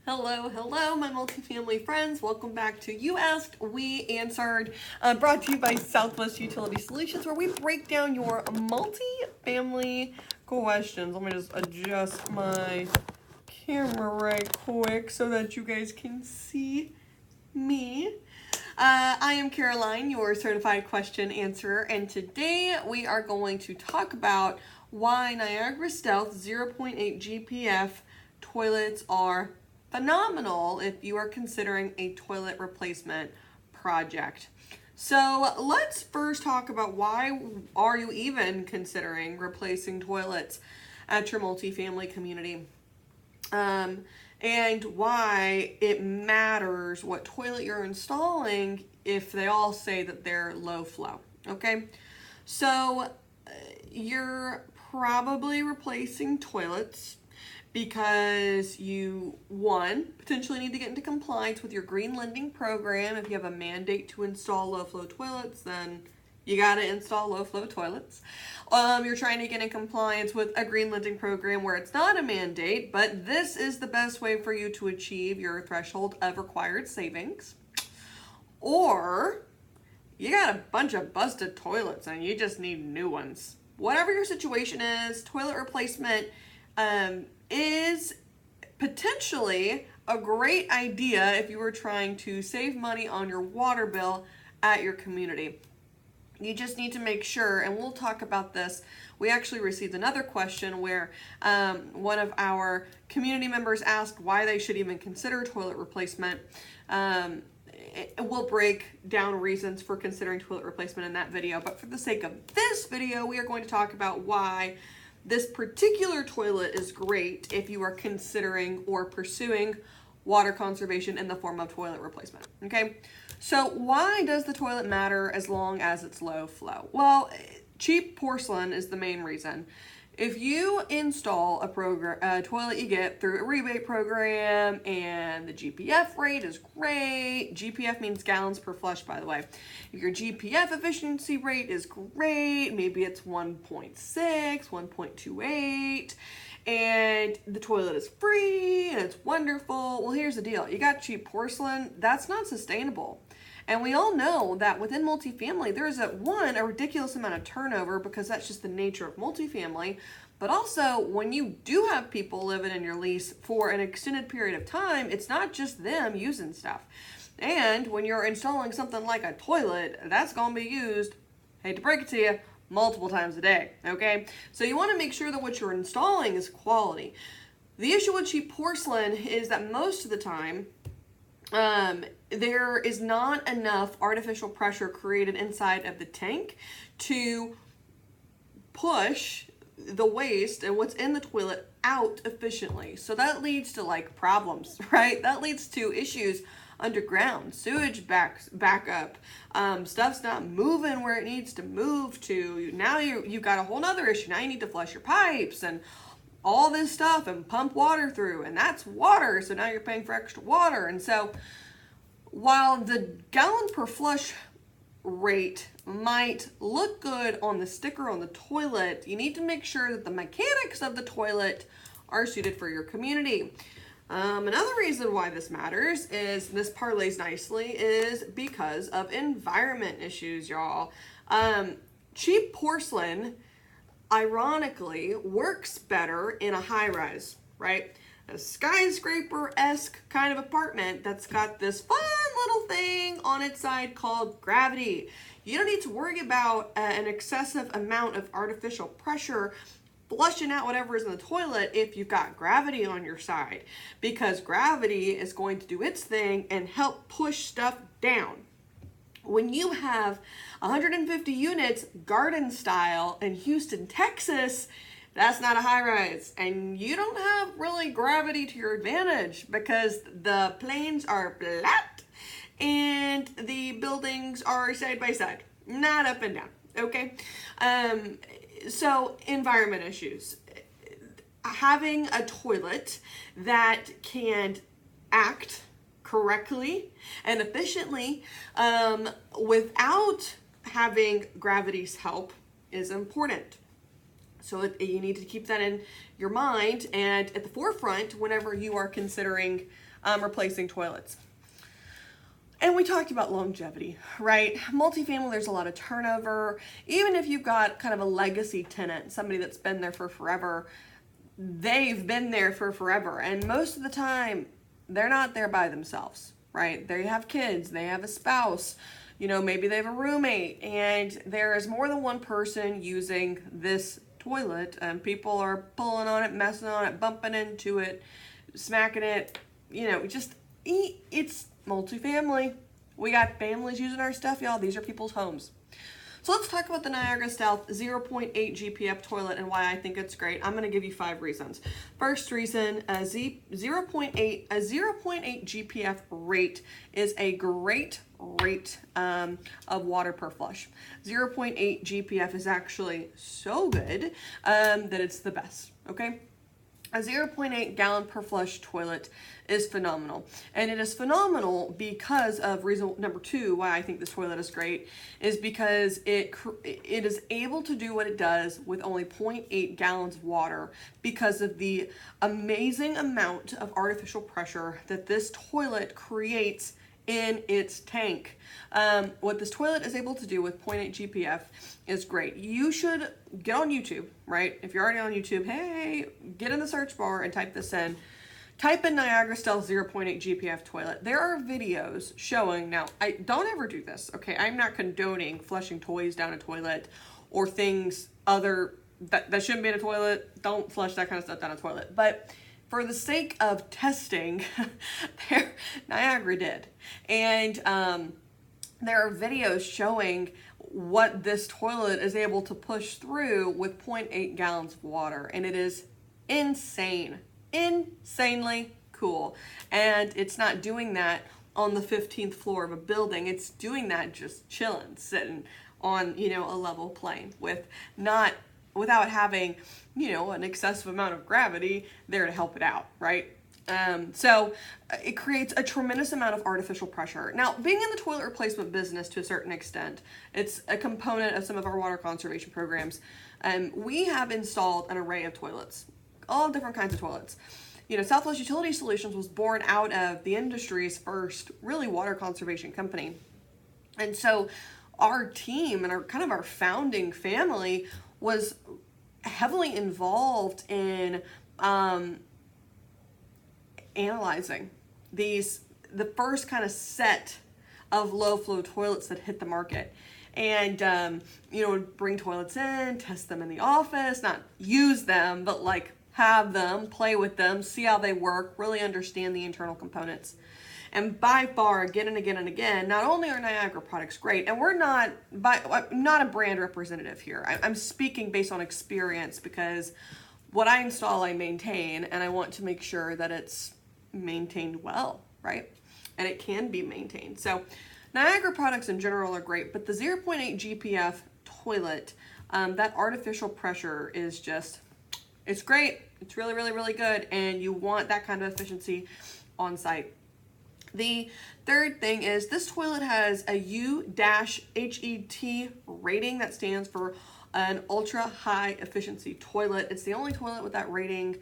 Hello, hello, my multifamily friends. Welcome back to You Asked, We Answered, brought to you by Southwest Utility Solutions, where we break down your multifamily questions. Let me just adjust my camera right quick so that you guys can see me. I am Caroline, your certified question answerer, and today we are going to talk about why Niagra Stealth 0.8 GPF toilets are phenomenal if you are considering a toilet replacement project. So let's first talk about why are you even considering replacing toilets at your multifamily community. And why it matters what toilet you're installing if they all say that they're low flow. Okay, so you're probably replacing toilets because you, one, potentially need to get into compliance with your green lending program. If you have a mandate to install low flow toilets, then you got to install low flow toilets. You're trying to get in compliance with a green lending program where it's not a mandate, but this is the best way for you to achieve your threshold of required savings. Or you got a bunch of busted toilets and you just need new ones. Whatever your situation is, toilet replacement is potentially a great idea if you were trying to save money on your water bill at your community. You just need to make sure, and we'll talk about this. We actually received another question where one of our community members asked why they should even consider toilet replacement. We'll break down reasons for considering toilet replacement in that video, but for the sake of this video, we are going to talk about why this particular toilet is great if you are considering or pursuing water conservation in the form of toilet replacement. Okay, so why does the toilet matter as long as it's low flow? Well, cheap porcelain is the main reason. If you install a toilet you get through a rebate program and the GPF rate is great, GPF means gallons per flush, by the way. If your GPF efficiency rate is great, maybe it's 1.6, 1.28, and the toilet is free and it's wonderful. Well, here's the deal. You got cheap porcelain, that's not sustainable. And we all know that within multifamily, there is a ridiculous amount of turnover because that's just the nature of multifamily. But also, when you do have people living in your lease for an extended period of time, it's not just them using stuff. And when you're installing something like a toilet, that's going to be used, hate to break it to you, multiple times a day, okay? So you want to make sure that what you're installing is quality. The issue with cheap porcelain is that most of the time, there is not enough artificial pressure created inside of the tank to push the waste and what's in the toilet out efficiently. So that leads to problems, right? That leads to issues underground, sewage backup, stuff's not moving where it needs to move to. Now you've got a whole nother issue. Now you need to flush your pipes and all this stuff and pump water through, and that's water, so now you're paying for extra water. And so while the gallon per flush rate might look good on the sticker on the toilet, you need to make sure that the mechanics of the toilet are suited for your community. Another reason why this matters is, and this parlays nicely, is because of environment issues, y'all. Cheap porcelain ironically works better in a high-rise, right? A skyscraper-esque kind of apartment that's got this fun little thing on its side called gravity. You don't need to worry about an excessive amount of artificial pressure flushing out whatever is in the toilet if you've got gravity on your side, because gravity is going to do its thing and help push stuff down. When you have 150 units garden style in Houston, Texas, that's not a high rise, and you don't have really gravity to your advantage because the planes are flat and the buildings are side by side, not up and down, okay? So environment issues. Having a toilet that can act correctly and efficiently without having gravity's help is important. So you need to keep that in your mind and at the forefront whenever you are considering replacing toilets. And we talked about longevity, right? Multifamily, there's a lot of turnover. Even if you've got kind of a legacy tenant, somebody that's been there for forever, they've been there for forever. And most of the time, they're not there by themselves, right? They have kids, they have a spouse, you know, maybe they have a roommate, and there is more than one person using this toilet, and people are pulling on it, messing on it, bumping into it, smacking it, you know, it's multifamily. We got families using our stuff, y'all. These are people's homes. So let's talk about the Niagra Stealth 0.8 GPF toilet and why I think it's great. I'm going to give you 5 reasons. First reason, a 0.8 GPF rate is a great rate of water per flush. 0.8 GPF is actually so good that it's the best, okay? A 0.8 gallon per flush toilet is phenomenal. And it is phenomenal because of reason number 2 why I think this toilet is great is because it is able to do what it does with only 0.8 gallons of water because of the amazing amount of artificial pressure that this toilet creates in its tank. What this toilet is able to do with 0.8 GPF is great. You should get on YouTube, right? If you're already on YouTube, hey, get in the search bar and type this in. Type in Niagra Stealth 0.8 GPF toilet. There are videos showing, now, I don't ever do this, okay? I'm not condoning flushing toys down a toilet or things that shouldn't be in a toilet. Don't flush that kind of stuff down a toilet. But for the sake of testing, Niagra did. And there are videos showing what this toilet is able to push through with 0.8 gallons of water. And it is insane, insanely cool. And it's not doing that on the 15th floor of a building. It's doing that just chilling, sitting on, you know, a level plane without having, you know, an excessive amount of gravity there to help it out, right? So it creates a tremendous amount of artificial pressure. Now, being in the toilet replacement business to a certain extent, it's a component of some of our water conservation programs. We have installed an array of toilets, all different kinds of toilets. You know, Southwest Utility Solutions was born out of the industry's first really water conservation company. And so our team and our founding family was heavily involved in analyzing the first kind of set of low flow toilets that hit the market. And, you know, bring toilets in, test them in the office, not use them, but like have them, play with them, see how they work, really understand the internal components. And by far, again and again and again, not only are Niagra products great, and I'm not a brand representative here. I'm speaking based on experience because what I install, I maintain, and I want to make sure that it's maintained well, right? And it can be maintained. So Niagra products in general are great, but the 0.8 GPF toilet, that artificial pressure is just, it's great. It's really, really, really good. And you want that kind of efficiency on site. The third thing is this toilet has a UHT rating that stands for an ultra high efficiency toilet. It's the only toilet with that rating,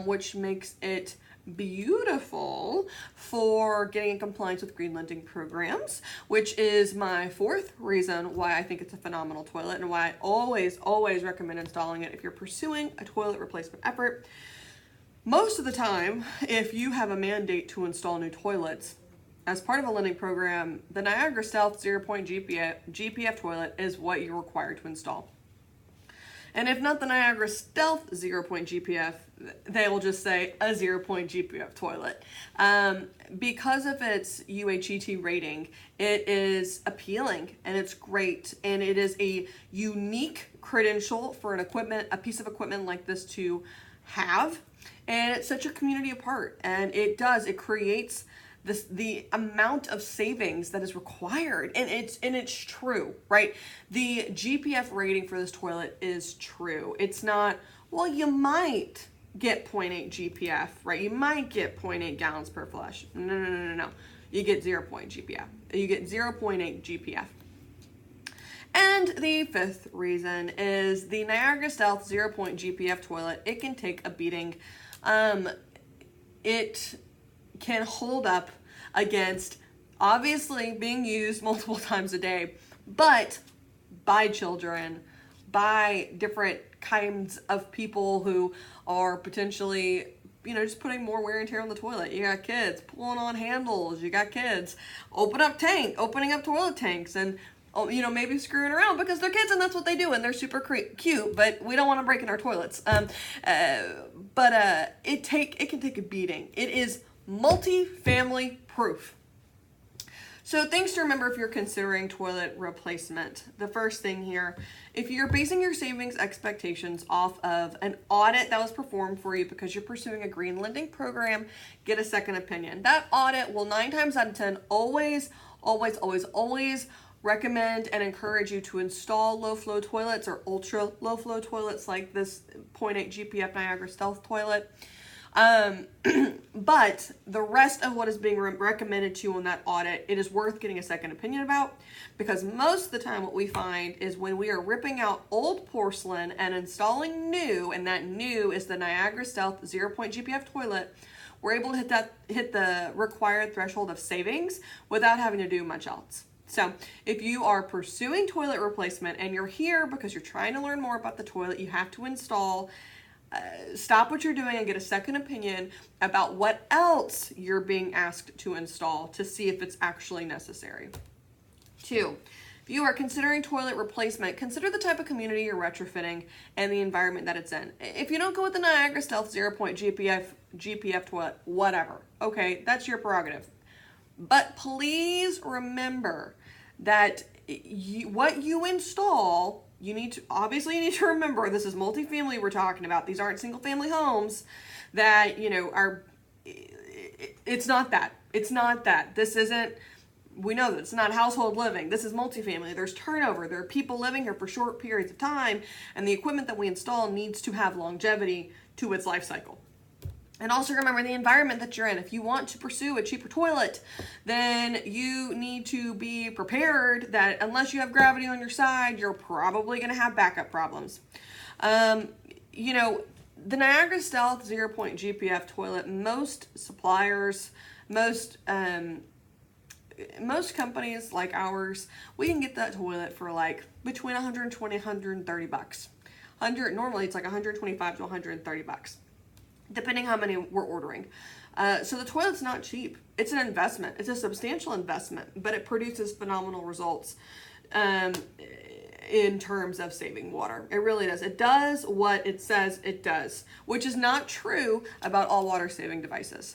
which makes it beautiful for getting in compliance with green lending programs, which is my 4th reason why I think it's a phenomenal toilet and why I always recommend installing it if you're pursuing a toilet replacement effort. Most of the time, if you have a mandate to install new toilets, as part of a lending program, the Niagra Stealth 0.8 GPF toilet is what you're required to install. And if not the Niagra Stealth 0.8 GPF, they will just say a 0.8 GPF toilet. Because of its UHT rating, it is appealing and it's great. And it is a unique credential for a piece of equipment like this to have. And it sets your community apart. And it creates the amount of savings that is required, and it's true, right? The GPF rating for this toilet is true. It's not, well, you might get 0.8 GPF, right? You might get 0.8 gallons per flush. No. You get 0.8 GPF. You get 0.8 GPF. And the 5th reason is the Niagra Stealth 0.8 GPF toilet. It can take a beating. It can hold up against obviously being used multiple times a day, but by children, by different kinds of people who are potentially, just putting more wear and tear on the toilet. You got kids pulling on handles. You got kids opening up toilet tanks and, maybe screwing around because they're kids and that's what they do and they're super cute, but we don't want to break in our toilets. But it can take a beating. It is multi-family proof. So things to remember if you're considering toilet replacement. The first thing here, if you're basing your savings expectations off of an audit that was performed for you because you're pursuing a green lending program, get a second opinion. That audit will 9 times out of 10 always recommend and encourage you to install low flow toilets or ultra low flow toilets like this 0.8 GPF Niagra Stealth toilet. But the rest of what is being recommended to you on that audit, it is worth getting a second opinion about, because most of the time what we find is when we are ripping out old porcelain and installing new, and that new is the Niagra Stealth 0.0 GPF toilet, we're able to hit the required threshold of savings without having to do much else. So if you are pursuing toilet replacement and you're here because you're trying to learn more about the toilet you have to install, stop what you're doing and get a second opinion about what else you're being asked to install to see if it's actually necessary. 2, if you are considering toilet replacement, consider the type of community you're retrofitting and the environment that it's in. If you don't go with the Niagra Stealth 0.0 GPF toilet, whatever, okay, that's your prerogative. But please remember that what you install, you need to remember this is multifamily we're talking about. These aren't single family homes that, it's not that. It's not that. This isn't, we know that it's not household living. This is multifamily. There's turnover. There are people living here for short periods of time, and the equipment that we install needs to have longevity to its life cycle. And also remember the environment that you're in. If you want to pursue a cheaper toilet, then you need to be prepared that unless you have gravity on your side, you're probably going to have backup problems. The Niagra Stealth 0.0 GPF toilet, most suppliers, most companies like ours, we can get that toilet for like between $120 and $130. Normally it's like $125 to $130. Depending how many we're ordering. So the toilet's not cheap. It's an investment. It's a substantial investment, but it produces phenomenal results in terms of saving water. It really does. It does what it says it does, which is not true about all water saving devices.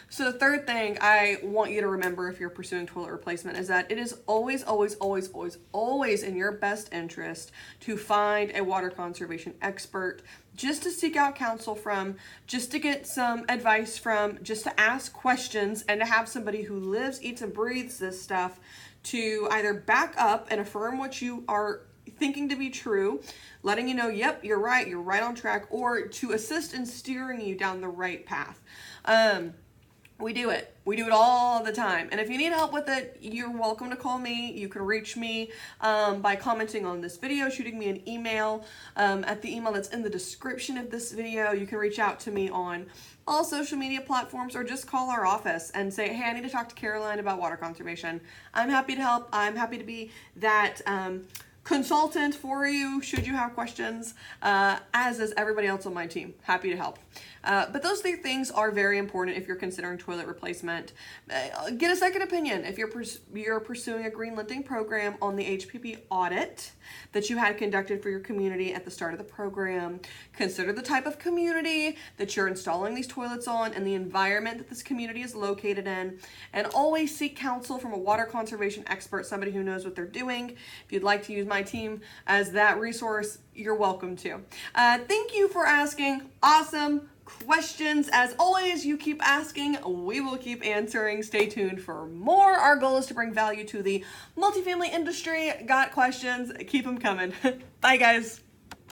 So the third thing I want you to remember if you're pursuing toilet replacement is that it is always in your best interest to find a water conservation expert, just to seek out counsel from, just to get some advice from, just to ask questions, and to have somebody who lives, eats, and breathes this stuff to either back up and affirm what you are thinking to be true, letting you know, yep, you're right on track, or to assist in steering you down the right path. We do it all the time. And if you need help with it, you're welcome to call me. You can reach me by commenting on this video, shooting me an email at the email that's in the description of this video. You can reach out to me on all social media platforms, or just call our office and say, hey, I need to talk to Caroline about water conservation. I'm happy to help. I'm happy to be that consultant for you should you have questions, as is everybody else on my team. Happy to help. But those 3 things are very important if you're considering toilet replacement. Get a second opinion if you're pursuing a green lending program on the HPP audit that you had conducted for your community at the start of the program. Consider the type of community that you're installing these toilets on and the environment that this community is located in. And always seek counsel from a water conservation expert, somebody who knows what they're doing. If you'd like to use my team as that resource, you're welcome to. Thank you for asking. Awesome questions. As always, you keep asking, we will keep answering. Stay tuned for more. Our goal is to bring value to the multifamily industry. Got questions? Keep them coming. Bye, guys.